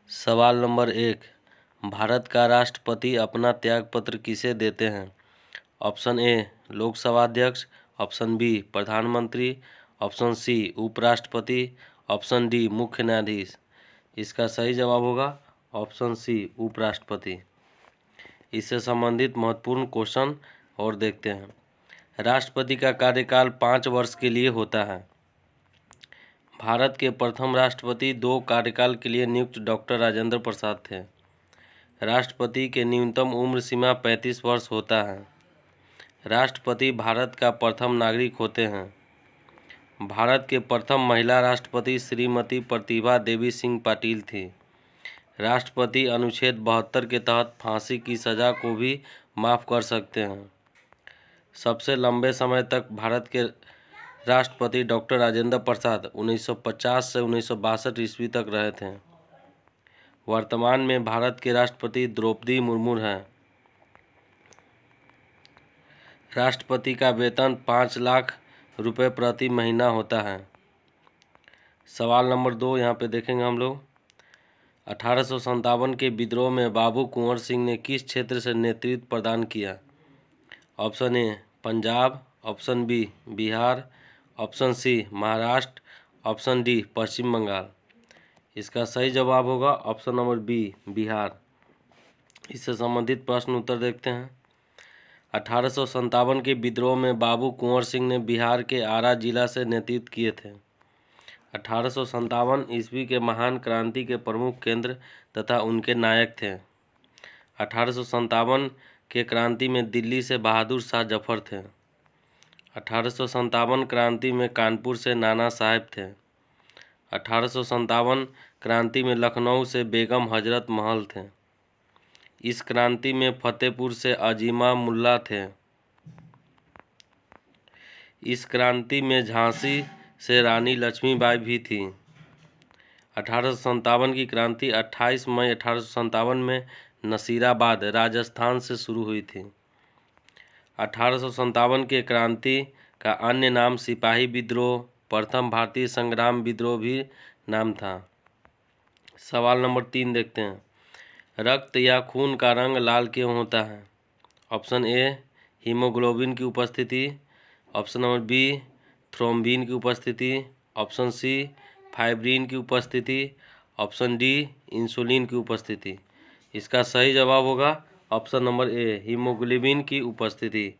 सवाल नंबर 1। भारत का राष्ट्रपति अपना त्यागपत्र किसे देते हैं? ऑप्शन ए लोकसभा अध्यक्ष, ऑप्शन बी प्रधानमंत्री, ऑप्शन सी उपराष्ट्रपति, ऑप्शन डी मुख्य न्यायाधीश। इसका सही जवाब होगा ऑप्शन सी उपराष्ट्रपति। इससे संबंधित महत्वपूर्ण क्वेश्चन और देखते हैं। राष्ट्रपति का कार्यकाल 5 वर्ष के लिए होता है। भारत के प्रथम राष्ट्रपति 2 कार्यकाल के लिए नियुक्त डॉक्टर राजेंद्र प्रसाद थे। राष्ट्रपति के न्यूनतम उम्र सीमा 35 वर्ष होता है। राष्ट्रपति भारत का प्रथम नागरिक होते हैं। भारत के प्रथम महिला राष्ट्रपति श्रीमती प्रतिभा देवी सिंह पाटिल थी। राष्ट्रपति अनुच्छेद 72 के तहत फांसी की सज़ा को भी माफ़ कर सकते हैं। सबसे लंबे समय तक भारत के राष्ट्रपति डॉक्टर राजेंद्र प्रसाद 1950 से 1962 ईस्वी तक रहे थे। वर्तमान में भारत के राष्ट्रपति द्रौपदी मुर्मू हैं। राष्ट्रपति का वेतन 5 लाख रुपए प्रति महीना होता है। सवाल नंबर 2 यहाँ पे देखेंगे हम लोग। 1857 के विद्रोह में बाबू कुंवर सिंह ने किस क्षेत्र से नेतृत्व प्रदान किया? Option A Punjab, option B Bihar, option C Maharashtra, option D Paschim Bangal. इसका सही जवाब होगा ऑप्शन नंबर बी बिहार। इससे संबंधित प्रश्न उत्तर देखते हैं। 1857 के विद्रोह में बाबू कुंवर सिंह ने बिहार के आरा जिला से नेतृत्व किए थे। 1857 ईस्वी के महान क्रांति के प्रमुख केंद्र तथा उनके नायक थे। 1857 के क्रांति में दिल्ली से बहादुर शाह जफर थे। 1857 क्रांति में कानपुर से नाना साहेब थे। 1857 क्रांति में लखनऊ से बेगम हजरत महल थे। इस क्रांति में फतेहपुर से अजीमा मुल्ला थे। इस क्रांति में झांसी से रानी लक्ष्मीबाई भी थी। 1857 की क्रांति 28 मई 1857 में नसीराबाद राजस्थान से शुरू हुई थी। 1857 के क्रांति का अन्य नाम सिपाही विद्रोह, प्रथम भारतीय संग्राम विद्रोह भी नाम था। सवाल नंबर 3 देखते हैं। रक्त या खून का रंग लाल क्यों होता है? ऑप्शन ए हीमोग्लोबिन की उपस्थिति, ऑप्शन नंबर बी थ्रोम्बिन की उपस्थिति, ऑप्शन सी फाइब्रिन की उपस्थिति, ऑप्शन डी इंसुलिन की उपस्थिति। इसका सही जवाब होगा ऑप्शन नंबर ए हीमोग्लोबिन की उपस्थिति।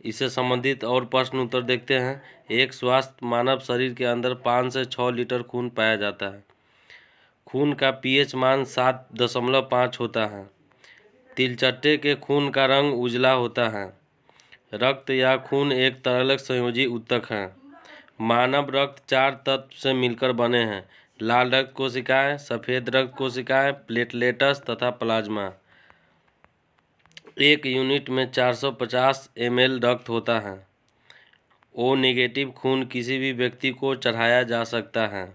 इससे संबंधित और प्रश्न उत्तर देखते हैं। एक स्वस्थ मानव शरीर के अंदर 5 से 6 लीटर खून पाया जाता है। खून का पीएच मान 7.5 होता है। तिलचट्टे के खून का रंग उजला होता है। रक्त या खून एक तरल संयोजी ऊतक है। मानव रक्त 4 तत्व से मिलकर बने हैं: लाल रक्त कोशिकाएं, सफ़ेद रक्त कोशिकाएं, प्लेटलेट्स तथा प्लाज्मा। 1 यूनिट में 450 ml रक्त होता है। ओ नेगेटिव खून किसी भी व्यक्ति को चढ़ाया जा सकता है।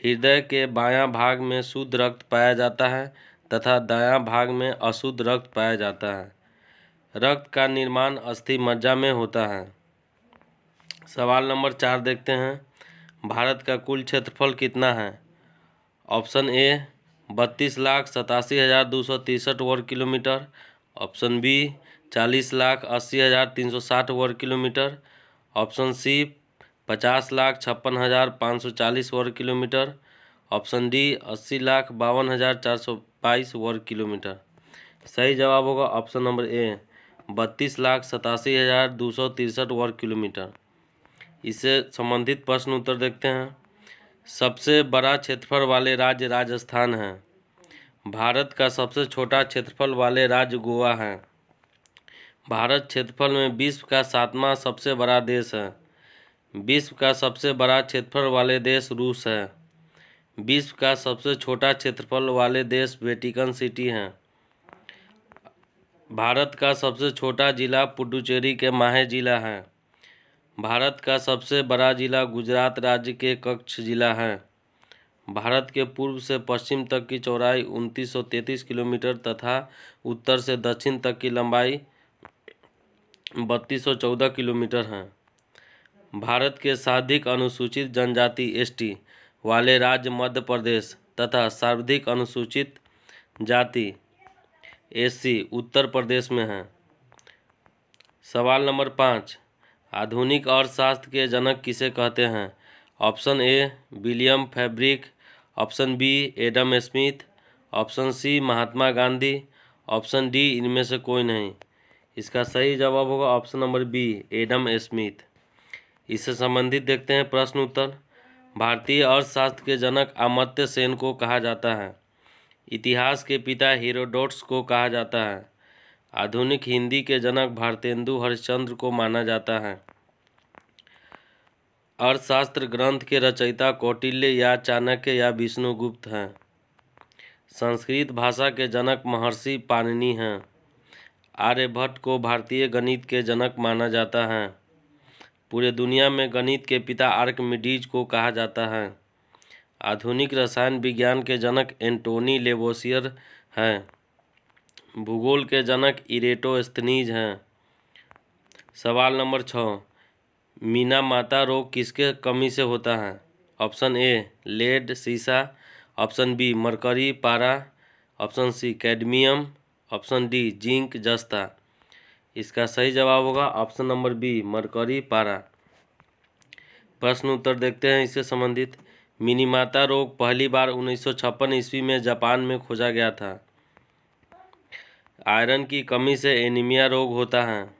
हृदय के बायां भाग में शुद्ध रक्त पाया जाता है तथा दायां भाग में अशुद्ध रक्त पाया जाता है। रक्त का निर्माण अस्थि मज्जा में होता है। सवाल नंबर 4 देखते हैं। भारत का कुल क्षेत्रफल कितना है? ऑप्शन ए 32,87,263 वर्ग किलोमीटर, ऑप्शन बी 40,80,360 वर्ग किलोमीटर, ऑप्शन सी 50,56,540 वर्ग किलोमीटर, ऑप्शन डी 80,52,422 वर्ग किलोमीटर। सही जवाब होगा ऑप्शन नंबर ए 32,87,263 वर्ग किलोमीटर। इससे संबंधित प्रश्न उत्तर देखते हैं। सबसे बड़ा क्षेत्रफल वाले राज्य राजस्थान है। भारत का सबसे छोटा क्षेत्रफल वाले राज्य गोवा है। भारत क्षेत्रफल में विश्व का 7वां सबसे बड़ा देश है। विश्व का सबसे बड़ा क्षेत्रफल वाले देश रूस है। विश्व का सबसे छोटा क्षेत्रफल वाले देश वेटिकन सिटी हैं। भारत का सबसे छोटा जिला पुडुचेरी के माहे जिला है। भारत का सबसे बड़ा जिला गुजरात राज्य के कच्छ जिला है। भारत के पूर्व से पश्चिम तक की चौड़ाई 2933 किलोमीटर तथा उत्तर से दक्षिण तक की लंबाई 3214 किलोमीटर है। भारत के सर्वाधिक अनुसूचित जनजाति एसटी वाले राज्य मध्य प्रदेश तथा सर्वाधिक अनुसूचित जाति SC उत्तर प्रदेश में है। सवाल नंबर 5, आधुनिक अर्थशास्त्र के जनक किसे कहते हैं? Option A William Fabric, option B Adam Smith, option C Mahatma Gandhi, option D इनमें से कोई नहीं। इसका सही जवाब होगा option number B Adam Smith. इससे संबंधित देखते हैं प्रश्न उत्तर। भारतीय अर्थशास्त्र के जनक अमर्त्य सेन को कहा जाता है। इतिहास के पिता हेरोडोटस को कहा जाता है। आधुनिक हिंदी के जनक भारतेंदु हरिश्चंद्र को माना जाता है। अर्थशास्त्र ग्रंथ के रचयिता कौटिल्य या चाणक्य या विष्णुगुप्त हैं। संस्कृत भाषा के जनक महर्षि पाणिनि हैं। आर्यभट्ट को भारतीय गणित के जनक माना जाता है। पूरे दुनिया में गणित के पिता आर्किमिडीज को कहा जाता है। आधुनिक रसायन विज्ञान के जनक एंटोनी लेवोसियर हैं। भूगोल के जनक इरेटोस्थनीज हैं। सवाल नंबर 6, मीनामाता रोग किसके कमी से होता है? ऑप्शन ए लेड सीसा, ऑप्शन बी मरकरी पारा, option C cadmium, option D zinc जस्ता। इसका सही जवाब होगा ऑप्शन नंबर बी मरकरी पारा। प्रश्न उत्तर देखते हैं इससे संबंधित। मिनीमाता रोग पहली बार 1956 ईस्वी में जापान में खोजा गया था। आयरन की कमी से एनीमिया रोग होता है।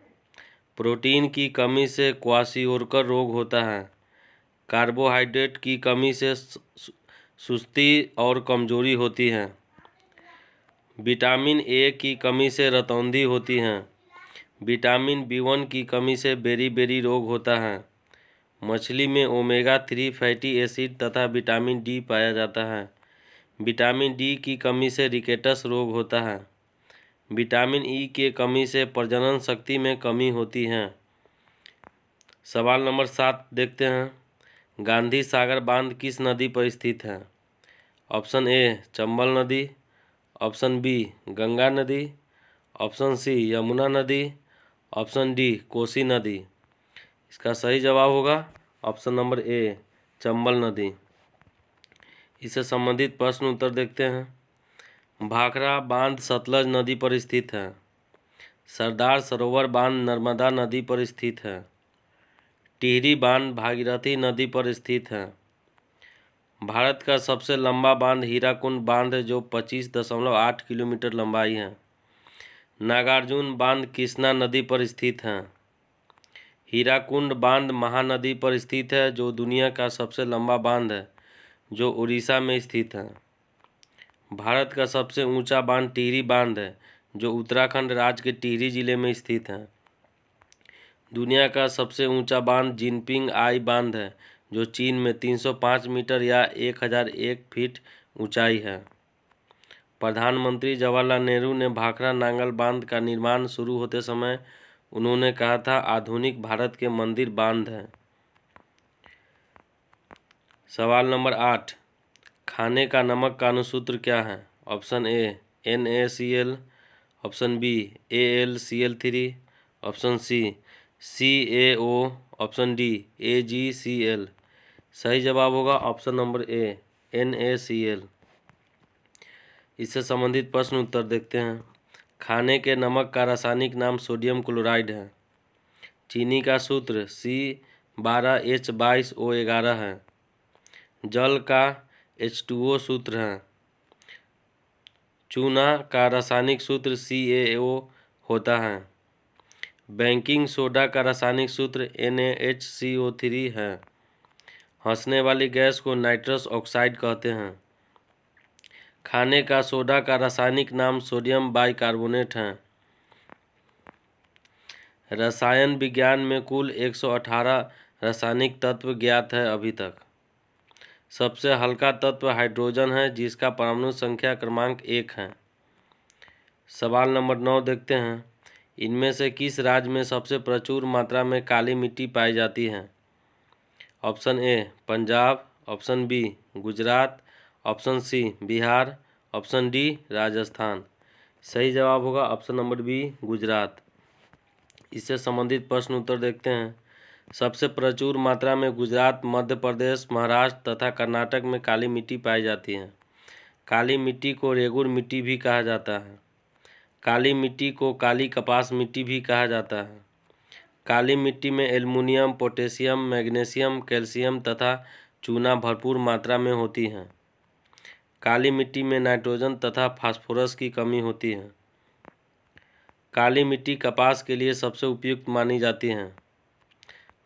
प्रोटीन की कमी से क्वाशियोरकर रोग होता है। कार्बोहाइड्रेट की कमी से सुस्ती और कमजोरी होती है। विटामिन ए की कमी से रतौंधी होती है। विटामिन B1 की कमी से बेरी रोग होता है। मछली में ओमेगा 3 फैटी एसिड तथा विटामिन डी पाया जाता है। विटामिन डी की कमी से रिकेटस रोग होता है। विटामिन ई के कमी से प्रजनन शक्ति में कमी होती है। सवाल नंबर 7 देखते हैं। गांधी सागर बांध किस नदी पर स्थित है? ऑप्शन ए चंबल नदी, ऑप्शन बी गंगा नदी, ऑप्शन सी यमुना नदी, ऑप्शन डी कोसी नदी। इसका सही जवाब होगा ऑप्शन नंबर ए चंबल नदी। इससे संबंधित प्रश्न उत्तर देखते हैं। भाखड़ा बांध सतलज नदी पर स्थित है। सरदार सरोवर बांध नर्मदा नदी पर स्थित है। टिहरी बांध भागीरथी नदी पर स्थित है। भारत का सबसे लंबा बांध हीराकुंड बांध है जो 25.8 किलोमीटर लंबाई है। नागार्जुन बांध कृष्णा नदी पर स्थित है। हीराकुंड बांध महानदी पर स्थित है जो दुनिया का सबसे लंबा बांध है जो उड़ीसा में स्थित है। भारत का सबसे ऊंचा बांध टिहरी बांध है जो उत्तराखंड राज्य के टिहरी जिले में स्थित है। दुनिया का सबसे ऊंचा बांध जिनपिंग आई बांध है जो चीन में 305 मीटर या 1001 फीट ऊंचाई है। प्रधानमंत्री जवाहरलाल नेहरू ने भाखड़ा नांगल बांध का निर्माण शुरू होते समय उन्होंने कहा था आधुनिक भारत के मंदिर बांध है। सवाल नंबर 8, खाने का नमक का अनुसूत्र क्या है? Option A NaCl, option B AlCl3, option C CaO, option D AgCl। सही जवाब होगा ऑप्शन नंबर ए NaCl। इससे संबंधित प्रश्न उत्तर देखते हैं। खाने के नमक का रासायनिक नाम सोडियम क्लोराइड है। चीनी का सूत्र C12H22O11 है। जल का H2O सूत्र है। चूना का रासायनिक सूत्र CaO होता है। बेकिंग सोडा का रासायनिक सूत्र NaHCO3 है। हंसने वाली गैस को नाइट्रस ऑक्साइड कहते हैं। खाने का सोडा का रासायनिक नाम सोडियम बाइकार्बोनेट है। रसायन विज्ञान में कुल 118 रासायनिक तत्व ज्ञात है अभी तक। सबसे हल्का तत्व हाइड्रोजन है जिसका परमाणु संख्या क्रमांक 1 है। सवाल नंबर 9 देखते हैं। इनमें से किस राज्य में सबसे प्रचुर मात्रा में काली मिट्टी पाई जाती है? Option A Punjab, option B Gujarat, option C Bihar, option D Rajasthan. सही जवाब होगा ऑप्शन नंबर बी गुजरात। इससे संबंधित प्रश्न उत्तर देखते हैं। सबसे प्रचुर मात्रा में गुजरात, मध्य प्रदेश, महाराष्ट्र तथा कर्नाटक में काली मिट्टी पाई जाती है। काली मिट्टी को रेगुर मिट्टी भी कहा जाता है। काली मिट्टी को काली कपास मिट्टी भी कहा जाता है। काली मिट्टी में एल्युमिनियम, पोटेशियम, मैग्नीशियम, कैल्शियम तथा चूना भरपूर मात्रा में होती हैं। काली मिट्टी में नाइट्रोजन तथा फास्फोरस की कमी होती है। काली मिट्टी कपास के लिए सबसे उपयुक्त मानी जाती है।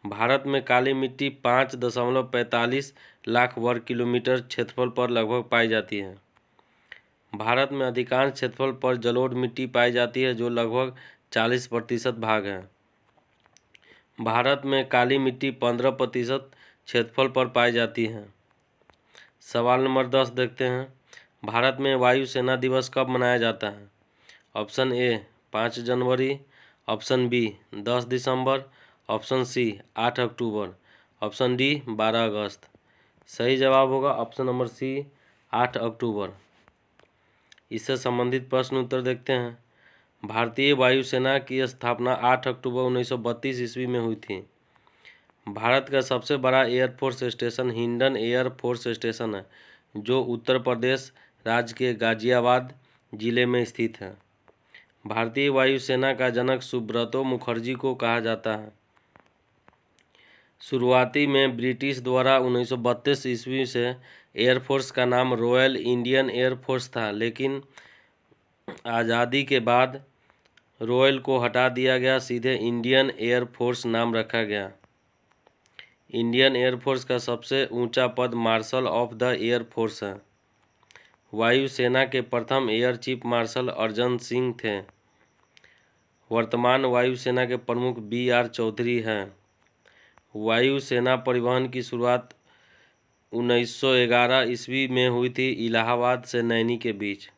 भारत में काली मिट्टी 5.45 लाख वर्ग किलोमीटर क्षेत्रफल पर लगभग पाई जाती है। भारत में अधिकांश क्षेत्रफल पर जलोढ़ मिट्टी पाई जाती है जो लगभग 40% भाग है। भारत में काली मिट्टी 15% क्षेत्रफल पर पाई जाती है। सवाल नंबर 10 देखते हैं। भारत में वायुसेना दिवस कब मनाया जाता है? ऑप्शन ए 5 जनवरी, ऑप्शन बी 10 दिसंबर, ऑप्शन सी 8 अक्टूबर, ऑप्शन डी 12 अगस्त। सही जवाब होगा ऑप्शन नंबर सी 8 अक्टूबर। इससे संबंधित प्रश्न उत्तर देखते हैं। भारतीय वायुसेना की स्थापना 8 अक्टूबर 1932 ईस्वी में हुई थी। भारत का सबसे बड़ा air force station Hindon air force station है जो उत्तर प्रदेश राज्य के गाजियाबाद जिले में स्थित है। भारतीय वायुसेना का जनक सुब्रतो मुखर्जी को कहा जाता है। शुरुआती में ब्रिटिश द्वारा 1932 ईस्वी से एयरफोर्स का नाम रॉयल इंडियन एयरफोर्स था, लेकिन आज़ादी के बाद रॉयल को हटा दिया गया, सीधे इंडियन एयरफोर्स नाम रखा गया। इंडियन एयरफोर्स का सबसे ऊंचा पद मार्शल ऑफ द एयरफोर्स है। वायुसेना के प्रथम air chief marshal Arjan Singh थे। वर्तमान वायुसेना के प्रमुख BR चौधरी हैं। वायुसेना परिवहन की शुरुआत 1911 ईस्वी में हुई थी, इलाहाबाद से नैनी के बीच।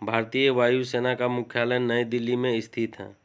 भारतीय वायुसेना का मुख्यालय नई दिल्ली में स्थित है।